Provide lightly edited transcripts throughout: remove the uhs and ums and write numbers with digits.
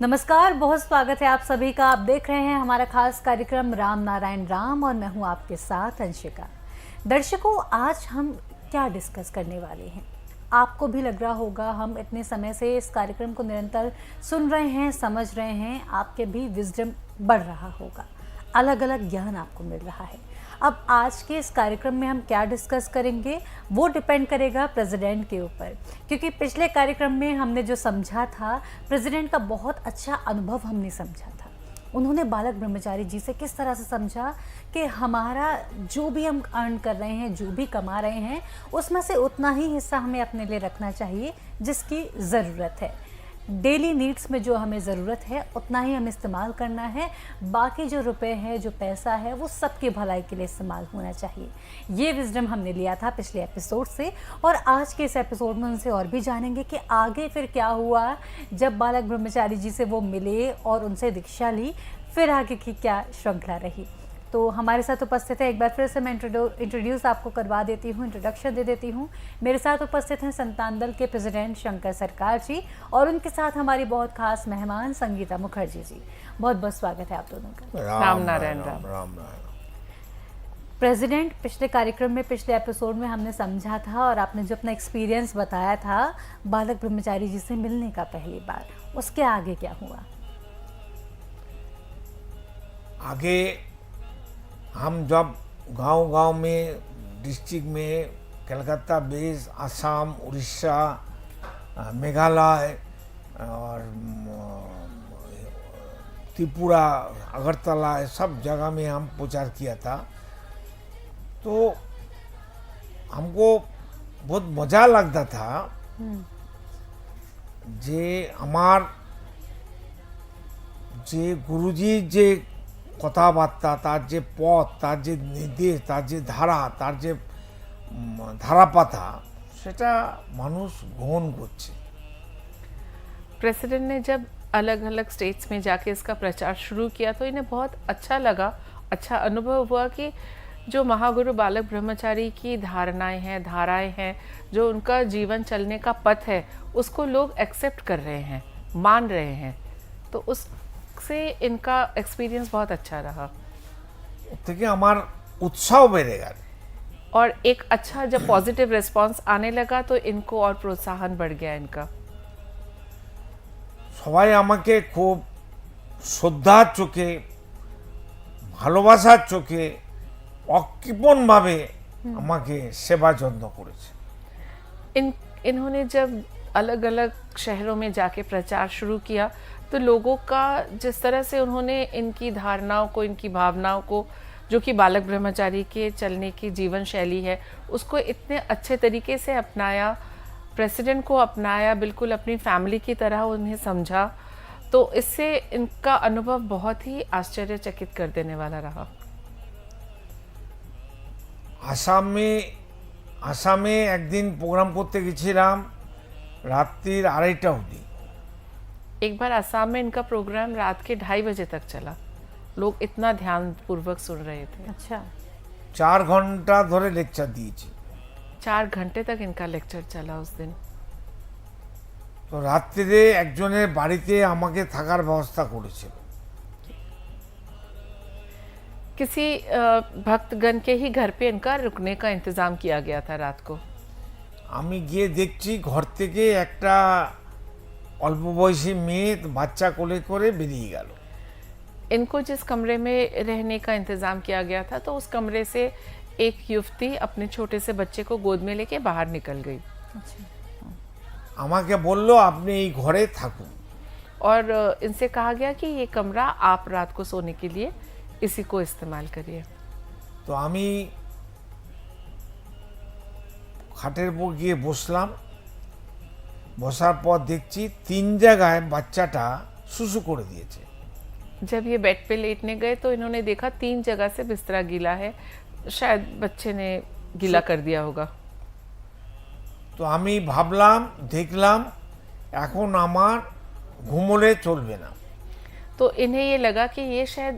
नमस्कार, बहुत स्वागत है आप सभी का। आप देख रहे हैं हमारा खास कार्यक्रम राम नारायण राम और मैं हूं आपके साथ अंशिका। दर्शकों, आज हम क्या डिस्कस करने वाले हैं? आपको भी लग रहा होगा, हम इतने समय से इस कार्यक्रम को निरंतर सुन रहे हैं, समझ रहे हैं, आपके भी विजडम बढ़ रहा होगा, अलग अलग ज्ञान आपको मिल रहा है। अब आज के इस कार्यक्रम में हम क्या डिस्कस करेंगे वो डिपेंड करेगा प्रेसिडेंट के ऊपर, क्योंकि पिछले कार्यक्रम में हमने जो समझा था, प्रेसिडेंट का बहुत अच्छा अनुभव हमने समझा था। उन्होंने बालक ब्रह्मचारी जी से किस तरह से समझा कि हमारा जो भी हम अर्न कर रहे हैं, जो भी कमा रहे हैं, उसमें से उतना ही हिस्सा हमें अपने लिए रखना चाहिए जिसकी ज़रूरत है। डेली नीड्स में जो हमें ज़रूरत है उतना ही हमें इस्तेमाल करना है। बाकी जो रुपए है, जो पैसा है, वो सबकी भलाई के लिए इस्तेमाल होना चाहिए। ये विजडम हमने लिया था पिछले एपिसोड से, और आज के इस एपिसोड में उनसे और भी जानेंगे कि आगे फिर क्या हुआ जब बालक ब्रह्मचारी जी से वो मिले और उनसे दीक्षा ली, फिर आगे की क्या श्रृंखला रही। तो हमारे साथ उपस्थित है, एक बार फिर से मैं इंट्रोड्यूस आपको करवा देती हूँ, इंट्रोडक्शन दे देती हूँ। मेरे साथ उपस्थित हैं संतान दल के प्रेसिडेंट शंकर सरकार जी, और उनके साथ हमारी बहुत खास मेहमान संगीता मुखर्जी जी। बहुत बहुत स्वागत है आप दोनों का। राम नारायण राम। प्रेसिडेंट, पिछले कार्यक्रम में, पिछले एपिसोड में हमने समझा था और आपने जो अपना एक्सपीरियंस बताया था बालक ब्रह्मचारी जी से मिलने का पहली बार, उसके आगे क्या हुआ? आगे हम जब गांव-गांव में, डिस्ट्रिक्ट में, कलकत्ता बेस, असम, उड़ीसा, मेघालय और त्रिपुरा, अगरतला, सब जगह में हम प्रचार किया था। तो हमको बहुत मजा लगता था जे हमार जे गुरुजी जे কথাবার্তা, তার যে পথ, তার যে নির্দেশ, তার যে ধারা, তার যে ধারাপাতা, সেটা মানুষ গ্রহণ করছে। प्रेसिडेंट ने जब अलग अलग स्टेट्स में जाके इसका प्रचार शुरू किया तो इन्हें बहुत अच्छा लगा, अच्छा अनुभव हुआ कि जो महागुरु बालक ब्रह्मचारी की धारणाएं हैं, धाराएं हैं, जो उनका जीवन चलने का पथ है, उसको लोग एक्सेप्ट कर रहे हैं, मान रहे हैं। तो उससे इनका एक्सपीरियंस बहुत अच्छा रहा থেকে আমার উৎসাহ বেড়ে গেল। और एक अच्छा जब पॉजिटिव रिस्पांस आने लगा तो इनको और प्रोत्साहन बढ़ गया इनका। সবাই আমাকে খুব শ্রদ্ধার চোখে, ভালোবাসার চোখে, অকৃপণভাবে আমাকে সেবা যত্ন করেছে। इन्होंने जब अलग अलग शहरों में जाके प्रचार शुरू किया तो लोगों का जिस तरह से उन्होंने इनकी धारणाओं को, इनकी भावनाओं को, जो कि बालक ब्रह्मचारी के चलने की जीवन शैली है, उसको इतने अच्छे तरीके से अपनाया, प्रेसिडेंट को अपनाया, बिल्कुल अपनी फैमिली की तरह उन्हें समझा, तो इससे इनका अनुभव बहुत ही आश्चर्यचकित कर देने वाला रहा। আসামে একদিন প্রোগ্রাম করতে গেছিলাম রাত্রির 2:30 অবধি। एक बार असम में इनका प्रोग्राम रात के 2:30 बजे तक चला। लोग इतना ध्यान पूर्वक सुन रहे थे। अच्छा, 4 ঘন্টা ধরে লেকচার দিয়েছি। 4 घंटे तक इनका लेक्चर चला उस दिन। তো রাত্রিরে একজনের বাড়িতে আমাকে থাকার ব্যবস্থা করেছিল। किसी भक्तगण के ही घर पे इनका रुकने का इंतजाम किया गया था रात को। আমি গিয়ে দেখছি ঘর থেকে একটা অল্প বয়সী মেয়ে বাচ্চা কোলে করে বেরিয়ে গেল। इनको जिस कमरे में रहने का इंतजाम किया गया था तो उस कमरे से एक युवती अपने छोटे से बच्चे को गोद में लेके बाहर निकल गई। আমাকে বলল আপনি এই ঘরে থাকুন। और इनसे कहा गया कि ये कमरा आप रात को सोने के लिए इसी को इस्तेमाल करिए। তো আমি খাটের উপর গিয়ে বসলাম। বসার পর দেখছি 3 জায়গায় বাচ্চাটা সুসু করে দিয়েছে। जब ये बेड पे लेटने गए तो इन्होंने देखा 3 जगह से बिस्तरा गीला है, शायद बच्चे ने गीला कर दिया होगा। তো আমি ভাবলাম, দেখলাম এখন আমার ঘুমোলে চলবে না। तो इन्हें ये लगा कि ये शायद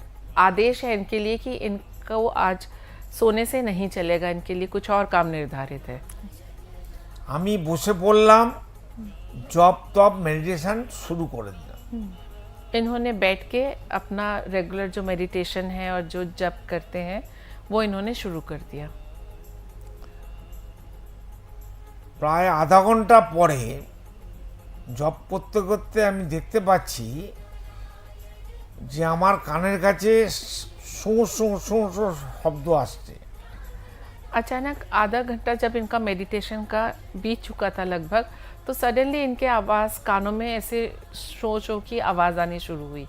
आदेश है इनके लिए कि इनको आज सोने से नहीं चलेगा, इनके लिए कुछ और काम निर्धारित है। আমি বসে পড়লাম, জপ তপ মেডিটেশন শুরু করে দিলাম। इन्होंने बैठ के अपना रेगुलर जो मेडिटेशन है और जो जप करते हैं वो इन्होंने शुरू कर दिया। প্রায় আধা ঘন্টা পরে জব করতে করতে আমি দেখতে পাচ্ছি যে আমার কানের কাছে শো শো শো শো শব্দ আসছে। अचानक आधा घंटा जब इनका मेडिटेशन का बीत चुका था लगभग, तो सडनली इनके आवाज़ कानों में ऐसे शो शो की आवाज़ आनी शुरू हुई।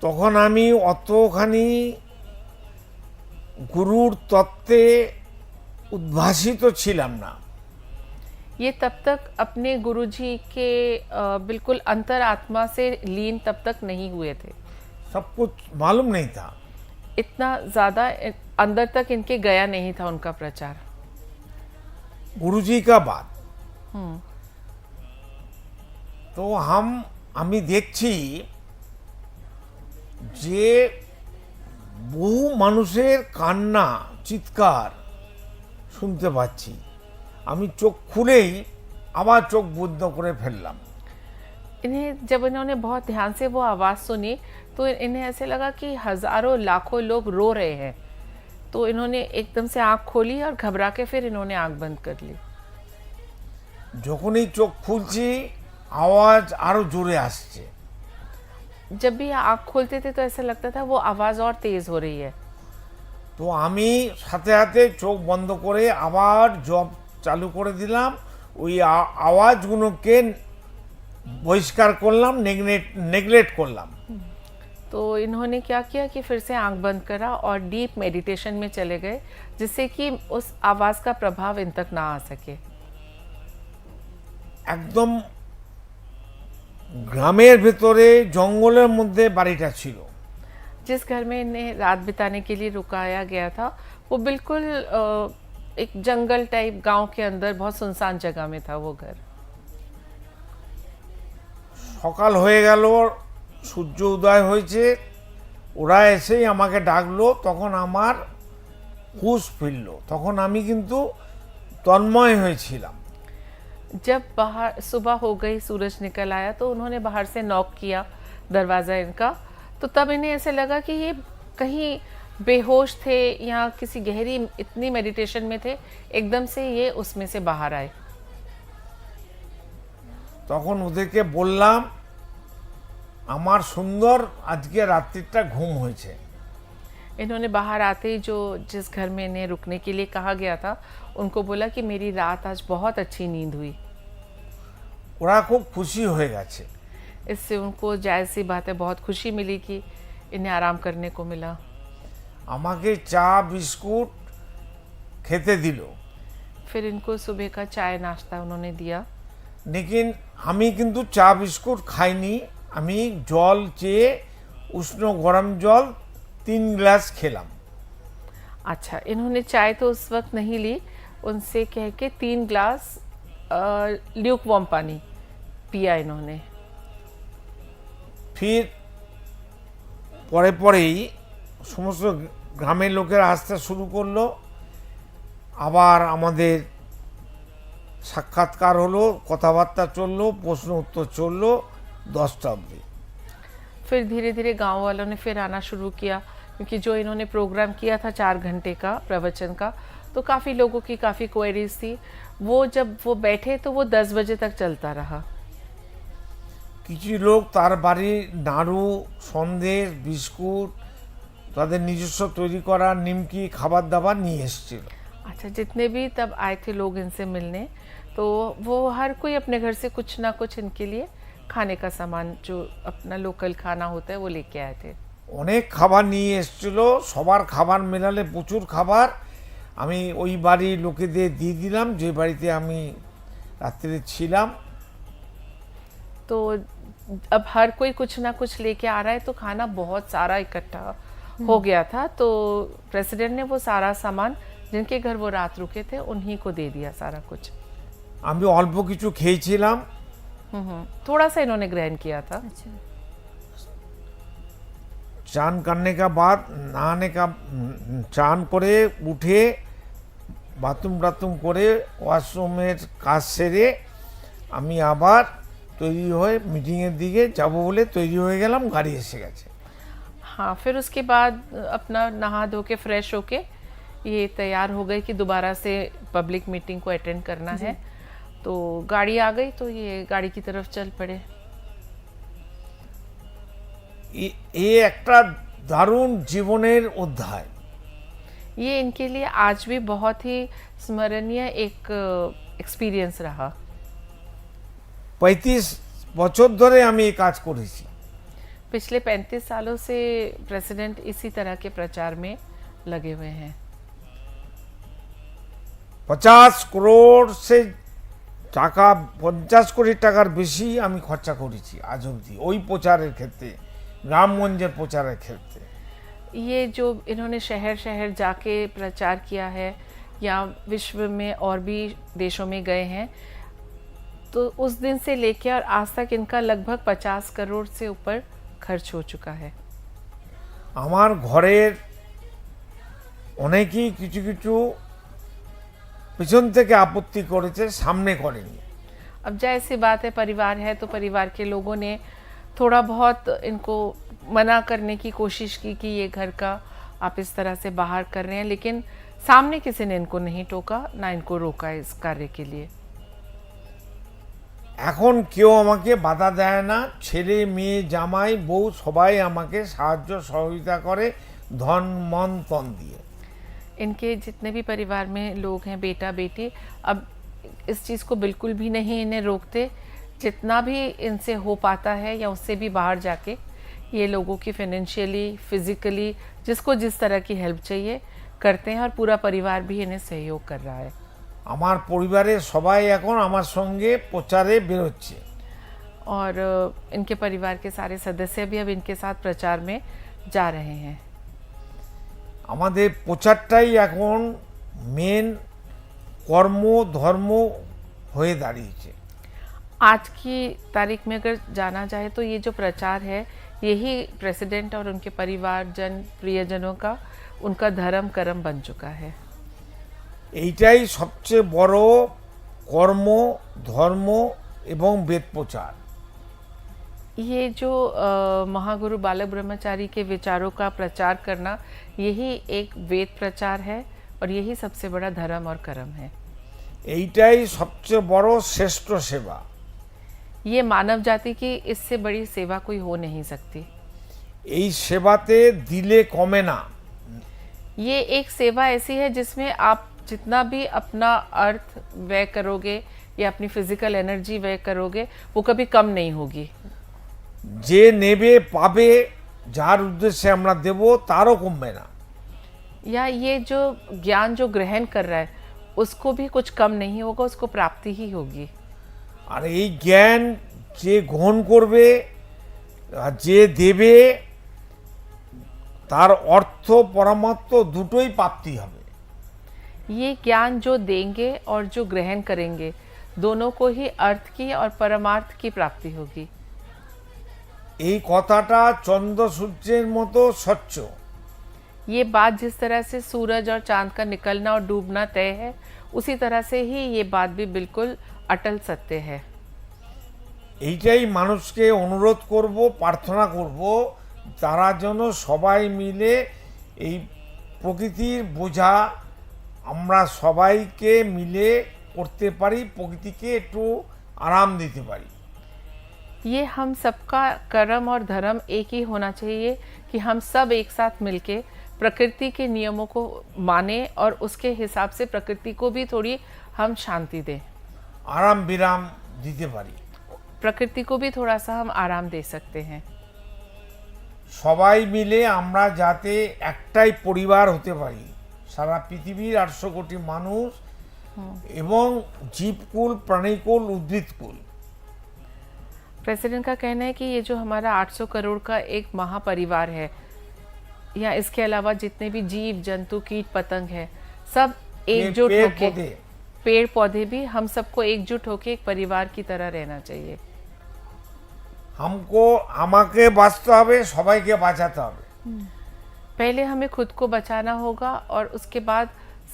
তখন আমি অতখানি গুরুর তত্ত্বে উদ্ভাসিত ছিলাম না। ये तब तक अपने गुरुजी के बिल्कुल अंतरात्मा से लीन तब तक नहीं हुए थे। सब कुछ मालूम नहीं था। इतना ज़्यादा अंदर तक इनके गया नहीं था उनका प्रचार। गुरुजी का बात तो আমি দেখছি যে বহু মানুষের কান্না চিৎকার শুনতে পাচ্ছি। আমি চোখ খুলেই আবার চোখ বন্ধ করে ফেললাম। इन्हें जब इन्होंने बहुत ध्यान से वो आवाज़ सुनी तो इन्हें ऐसे लगा कि हज़ारों लाखों लोग रो रहे हैं। तो इन्होंने एकदम से आँख खोली और घबरा के फिर इन्होंने आँख बंद कर ली। যখনই চোখ খুলছি আওয়াজ আরো জোরে আসছে। जब भी आँख खोलते थे तो ऐसा लगता था वो आवाज़ और तेज़ हो रही है। তো আমি সাথে সাথে চোখ বন্ধ করে আবার জব চালু করে দিলাম। ওই আওয়াজগুলোকে বহিষ্কার করলাম, নেগলেক্ট করলাম। तो इन्होंने क्या किया कि फिर से आंख बंद करा और डीप मेडिटेशन में चले गए, जिससे कि उस आवाज़ का प्रभाव इन तक ना आ सके। একদম গ্রামের ভেতরে জঙ্গলের মধ্যে বাড়িটা ছিল। जिस घर में इन्हें रात बिताने के लिए रुकाया गया था वो बिल्कुल एक जंगल टाइप गांव के अंदर बहुत सुनसान जगह में था वो घर। সকাল হয়ে গেল, সূর্য উদয় হয়েছে, ওরা এসেই আমাকে ডাকলো। তখন আমার হুঁশ ফিরল। তখন আমি কিন্তু তন্ময় হয়েছিলাম। जब बाहर सुबह हो गई, सूरज निकल आया तो उन्होंने बाहर से नॉक किया दरवाज़ा इनका। तो तब इन्हें ऐसे लगा कि ये कहीं बेहोश थे या किसी गहरी इतनी मेडिटेशन में थे, एकदम से ये उसमें से बाहर आए। তখন ওদেরকে বললাম আমার সুন্দর আজকে রাত্রিটা ঘুম হয়েছে। इन्होंने बाहर आते ही जो जिस घर में इन्हें रुकने के लिए कहा गया था उनको बोला कि मेरी रात आज बहुत अच्छी नींद हुई। ওরা খুব খুশি হয়ে গেছে। इससे उनको जायज़ सी बात है, बहुत खुशी मिली कि इन्हें आराम करने को मिला। আমাকে চা বিস্কুট খেতে দিল। फिर इनको सुबह का चाय नाश्ता उन्होंने दिया। लेकिन আমি কিন্তু চা বিস্কুট খাইনি। আমি জল চেয়ে উষ্ণ গরম জল 3 গ্লাস খেলাম। अच्छा, इन्होंने चाय तो उस वक्त नहीं ली, उनसे कह के 3 ग्लास ल्यूक वार्म पानी पिया इन्होंने। फिर পরে পরেই সমস্ত গ্রামের লোকেরা আসতে শুরু করলো। আবার আমাদের সাক্ষাৎকার হলো, কথাবার্তা চললো, প্রশ্ন উত্তর চললো 10টা অবধি। फिर धीरे धीरे गांव वालों ने फिर आना शुरू किया, क्योंकि जो इन्होंने प्रोग्राम किया था 4 घंटे का प्रवचन का, तो काफ़ी लोगों की काफ़ी क्वेरीज थी। वो जब वो बैठे तो वो 10 बजे तक चलता रहा। কিছু লোক তার বাড়ির নাড়ু, সন্দেশ, বিস্কুট, তাদের নিজস্ব তৈরি করা নিমকি খাবার দাবার নিয়ে এসেছিল। अच्छा, जितने भी तब आए थे लोग इनसे मिलने, तो वो हर कोई अपने घर से कुछ ना कुछ इनके लिए खाने का सामान, जो अपना लोकल खाना होता है, वो लेके आए थे। অনেক খাবার নিয়ে এসেছিল। সবার খাবার মেলালে প্রচুর খাবার। আমি ওই বাড়ির লোকেদের দিয়ে দিলাম যে বাড়িতে আমি রাত্রে ছিলাম। तो अब हर कोई कुछ ना कुछ लेके आ रहा है, तो खाना बहुत सारा इकट्ठा हो गया था। तो प्रेसिडेंट ने वो सारा सामान जिनके घर वो रात रुके थे उन्हीं को दे दिया सारा कुछ। আমি অল্প কিছু খেয়েছিলাম। थोड़ा सा इन्होंने ग्रहण किया था। अच्छा, চান करने का बाद नहाने का চান করে উঠে বাথরুম করে ওয়াশরুমের কাজ সেরে আমি আবার তৈরি হয়ে মিটিংয়ের দিকে যাব বলে তৈরি হয়ে গেলাম, গাড়ি এসে গেছে। हाँ, फिर उसके बाद अपना नहा धो के फ्रेश होके ये तैयार हो गए कि दोबारा से पब्लिक मीटिंग को अटेंड करना है। तो गाड़ी आ गई तो ये गाड़ी की तरफ चल पड़े। এ একটা দারুণ জীবনের অধ্যায়। ये इनके लिए आज भी बहुत ही स्मरणीय एक एक्सपीरियंस रहा। 35 বছর ধরে আমি এই কাজ করেছি। पिछले 35 सालों से प्रेसिडेंट इसी तरह के प्रचार में लगे हुए हैं। 50 করোড় সে টাকা, 50 কোটি টাকার বেশি আমি খরচা করেছি আজ অবধি ওই প্রচারের ক্ষেত্রে, গ্রামগঞ্জের প্রচারের ক্ষেত্রে। ये जो इन्होंने शहर शहर जाके प्रचार किया है या विश्व में और भी देशों में गए हैं, तो उस दिन से लेकर और आज तक इनका लगभग 50 करोड़ से ऊपर खर्च हो चुका है। আমার ঘরের অনেকেই কিছু কিছু পিছন থেকে আপত্তি করেছে, সামনে করেনি। अब जाहिर सी बात है, परिवार है तो परिवार के लोगों ने थोड़ा बहुत इनको मना करने की कोशिश की कि ये घर का आप इस तरह से बाहर कर रहे हैं, लेकिन सामने किसी ने इनको नहीं टोका, ना इनको रोका इस कार्य के लिए। এখন কেউ আমাকে বাধা দেয় না, ছেলে মেয়ে জামাই বউ সবাই আমাকে সাহায্য সহযোগিতা করে ধন মন তন দিয়ে। इनके जितने भी परिवार में लोग हैं, बेटा बेटी, अब इस चीज़ को बिल्कुल भी नहीं इन्हें रोकते। जितना भी इनसे हो पाता है या उससे भी बाहर जाके ये लोगों की फाइनेंशियली, फिजिकली, जिसको जिस तरह की हेल्प चाहिए करते हैं, और पूरा परिवार भी इन्हें सहयोग कर रहा है। আমার পরিবারের সবাই এখন আমার সঙ্গে প্রচারে বেরোচ্ছে। और इनके परिवार के सारे सदस्य भी अब इनके साथ प्रचार में जा रहे हैं। আমাদের প্রচারটাই এখন মেন কর্ম ধর্ম হয়ে দাঁড়িয়েছে। आज की तारीख में अगर जाना जाए तो ये जो प्रचार है, यही प्रेसिडेंट और उनके परिवारजन, प्रियजनों का, उनका धर्म कर्म बन चुका है। এইটাই সবচেয়ে বড় কর্ম ধর্ম এবং বেদ প্রচার। ये जो महागुरु बालक ब्रह्मचारी के विचारों का प्रचार करना, यही एक वेद प्रचार है और यही सबसे बड़ा धर्म और कर्म है। এইটাই সবচেয়ে বড় শ্রেষ্ঠ সেবা। ये मानव जाति की इससे बड़ी सेवा कोई हो नहीं सकती। এই সেবাতে দিলে কমে না। ये एक सेवा ऐसी है जिसमें आप जितना भी अपना अर्थ व्यय करोगे या अपनी फिजिकल एनर्जी व्यय करोगे, वो कभी कम नहीं होगी। যে নেবে পাবে, যার উদ্দেশ্যে আমরা দেব তারও কমবে না। या ये जो ज्ञान जो ग्रहण कर रहा है, उसको भी कुछ कम नहीं होगा, उसको प्राप्ति ही होगी। আর এই জ্ঞান যে গ্রহণ করবে আর যে দেবে, তার অর্থ পরমার্থ দুটোই প্রাপ্তি হবে। ये ज्ञान जो देंगे और जो ग्रहण करेंगे, दोनों को ही अर्थ की और परमार्थ की प्राप्ति होगी। এই কথাটা চন্দ্র সূর্যের মতো স্বচ্ছ। ये बात जिस तरह से सूरज और चांद का निकलना और डूबना तय है, उसी तरह से ही ये बात भी बिल्कुल अटल सत्य है। এইটাই মানুষকে অনুরোধ করব, প্রার্থনা করব, তারা যেন সবাই মিলে এই প্রকৃতির বোঝা আমরা সবাইকে মিলে করতে পারি, প্রকৃতিকে একটু আরাম দিতে পারি। ये हम सबका कर्म और धर्म एक ही होना चाहिए कि हम सब एक साथ मिलके प्रकृति के नियमों को माने और उसके हिसाब से प्रकृति को भी थोड़ी हम शांति दें, আরাম বিরাম দিতে পারি। प्रकृति को भी थोड़ा सा हम आराम दे सकते हैं। সবাই মিলে আমরা যাতে একটাই পরিবার হতে পারি, সারা পৃথিবীর 800 কোটি মানুষ এবং জীবকুল, প্রাণীকুল, উদ্ভিদকুল। प्रेसिडेंट का कहना है कि ये जो हमारा 800 करोड़ का एक महापरिवार है, या इसके अलावा जितने भी जीव जंतु कीट पतंग है, सब एकजुट पेड़ होके, पौधे। पेड़ पौधे भी, हम सबको एकजुट होके एक परिवार की तरह रहना चाहिए। আমাকে বাঁচতে হবে, সবাইকে বাঁচাতে হবে। पहले हमें खुद को बचाना होगा और उसके बाद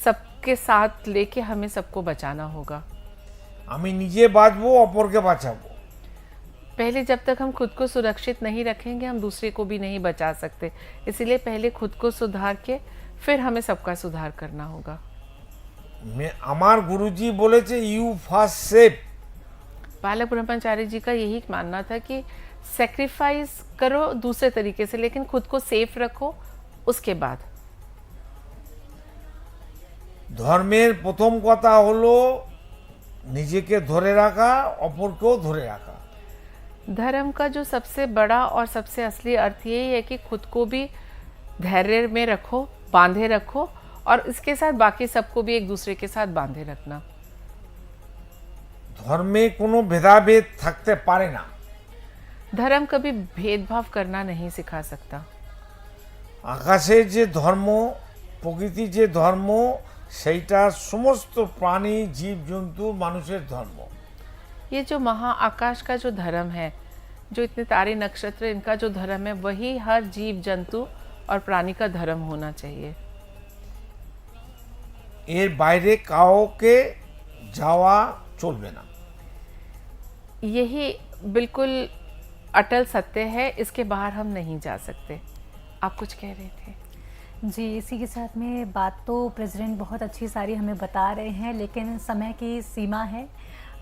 सबके साथ लेके हमें सबको बचाना होगा। আমি নিজে বাঁচবো, অপরকে বাঁচাবো। पहले जब तक हम खुद को सुरक्षित नहीं रखेंगे हम दूसरे को भी नहीं बचा सकते, इसीलिए पहले खुद को सुधार के फिर हमें सबका सुधार करना होगा। আমার গুরুজি বলেছে ইউ ফার্স্ট সেভ। बालक ब्रह्मचारी जी का यही मानना था कि सेक्रीफाइस करो दूसरे तरीके से, लेकिन खुद को सेफ रखो उसके बाद। ধর্মের প্রথম কথা হলো নিজেকে ধরে রাখা, অপরকেও ধরে রাখা। धर्म का जो सबसे बड़ा और सबसे असली अर्थ यही है कि खुद को भी धैर्य में रखो, बांधे रखो, और इसके साथ बाकी सबको भी एक दूसरे के साथ बांधे रखना। ধর্মে কোনো ভেদাভেদ থাকতে পারে না। धर्म कभी भेदभाव करना नहीं सिखा सकता। আকাশের যে ধর্ম, প্রকৃতির যে ধর্ম, সেইটা সমস্ত প্রাণী, জীবজন্তু, মানুষের ধর্ম। ये जो महाआकाश का जो धर्म है, जो इतने तारे नक्षत्र इनका जो धर्म है, वही हर जीव जंतु और प्राणी का धर्म होना चाहिए। এর বাইরে কাউকে যাওয়া চলবে না। यही बिल्कुल अटल सत्य है, इसके बाहर हम नहीं जा सकते। आप कुछ कह रहे थे? जी, इसी के साथ में बात तो प्रेसिडेंट बहुत अच्छी सारी हमें बता रहे हैं, लेकिन समय की सीमा है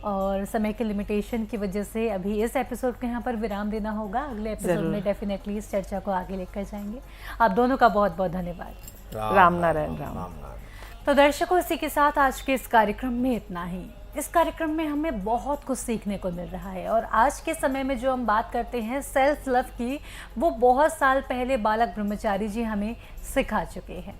और समय के लिमिटेशन की वजह से अभी इस एपिसोड को यहाँ पर विराम देना होगा। अगले एपिसोड जरूर। में डेफिनेटली इस चर्चा को आगे लेकर जाएंगे। आप दोनों का बहुत बहुत धन्यवाद। राम नारायण राम। नारायण। तो दर्शकों, इसी के साथ आज के इस कार्यक्रम में इतना ही। इस कार्यक्रम में हमें बहुत कुछ सीखने को मिल रहा है और आज के समय में जो हम बात करते हैं सेल्फ लव की, वो बहुत साल पहले बालक ब्रह्मचारी जी हमें सिखा चुके हैं।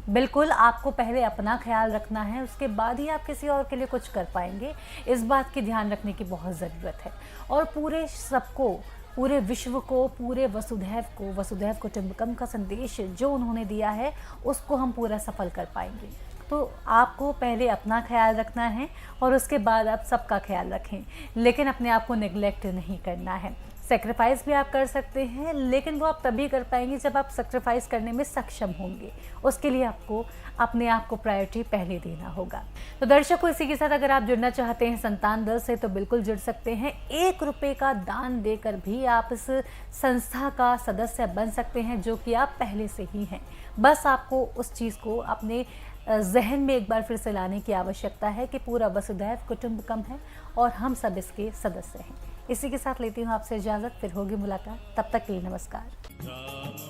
बिल्कुल आपको पहले अपना ख्याल रखना है, उसके बाद ही आप किसी और के लिए कुछ कर पाएंगे। इस बात की ध्यान रखने की बहुत ज़रूरत है और पूरे सबको, पूरे विश्व को, पूरे वसुधैव कुटुंबकम का संदेश जो उन्होंने दिया है उसको हम पूरा सफल कर पाएंगे। तो आपको पहले अपना ख्याल रखना है और उसके बाद आप सबका ख्याल रखें, लेकिन अपने आप को नेग्लेक्ट नहीं करना है। सेक्रीफाइस भी आप कर सकते हैं, लेकिन वो आप तभी कर पाएंगे जब आप सेक्रीफाइस करने में सक्षम होंगे। उसके लिए आपको अपने आप को प्रायोरिटी पहले देना होगा। तो दर्शकों, इसी के साथ अगर आप जुड़ना चाहते हैं संतान दल से तो बिल्कुल जुड़ सकते हैं। 1 रुपये का दान देकर भी आप इस संस्था का सदस्य बन सकते हैं, जो कि आप पहले से ही हैं। बस आपको उस चीज़ को अपने जहन में एक बार फिर से लाने की आवश्यकता है कि पूरा वसुधैव कुटुंबकम है और हम सब इसके सदस्य हैं। इसी के साथ लेती हूँ आपसे इजाज़त, फिर होगी मुलाकात। तब तक के लिए नमस्कार।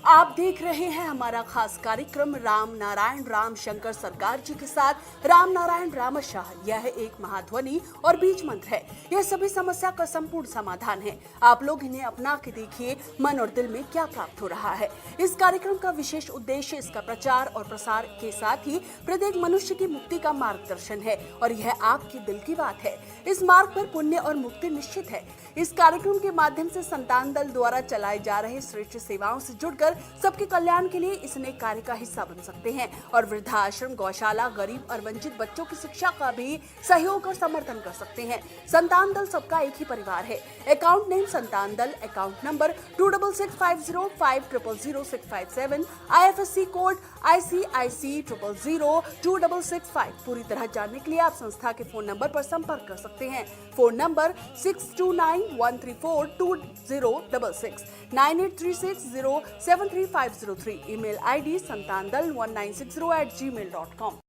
आप देख रहे हैं हमारा खास कार्यक्रम राम नारायण राम शंकर सरकार जी के साथ राम नारायण रामशाह। यह एक महाध्वनि और बीज मंत्र है। यह सभी समस्या का संपूर्ण समाधान है। आप लोग इन्हें अपना के देखिए मन और दिल में क्या प्राप्त हो रहा है। इस कार्यक्रम का विशेष उद्देश्य इसका प्रचार और प्रसार के साथ ही प्रत्येक मनुष्य की मुक्ति का मार्गदर्शन है और यह आपके दिल की बात है। इस मार्ग पर पुण्य और मुक्ति निश्चित है। इस कार्यक्रम के माध्यम से संतान दल द्वारा चलाए जा रहे श्रेष्ठ सेवाओं से जुड़कर सबके कल्याण के लिए इस नेक कार्य का हिस्सा बन सकते हैं और वृद्धाश्रम, गौशाला, गरीब और वंचित बच्चों की शिक्षा का भी सहयोग और समर्थन कर सकते हैं। संतान दल सबका एक ही परिवार है। अकाउंट नेम संतान दल, account number 266505000657, IFSC code ICIC 000265। पूरी तरह जानने के लिए आप संस्था के फोन नंबर पर संपर्क कर सकते हैं। Phone number 6291342066, 9836073503। Email ID santandal1960@gmail.com।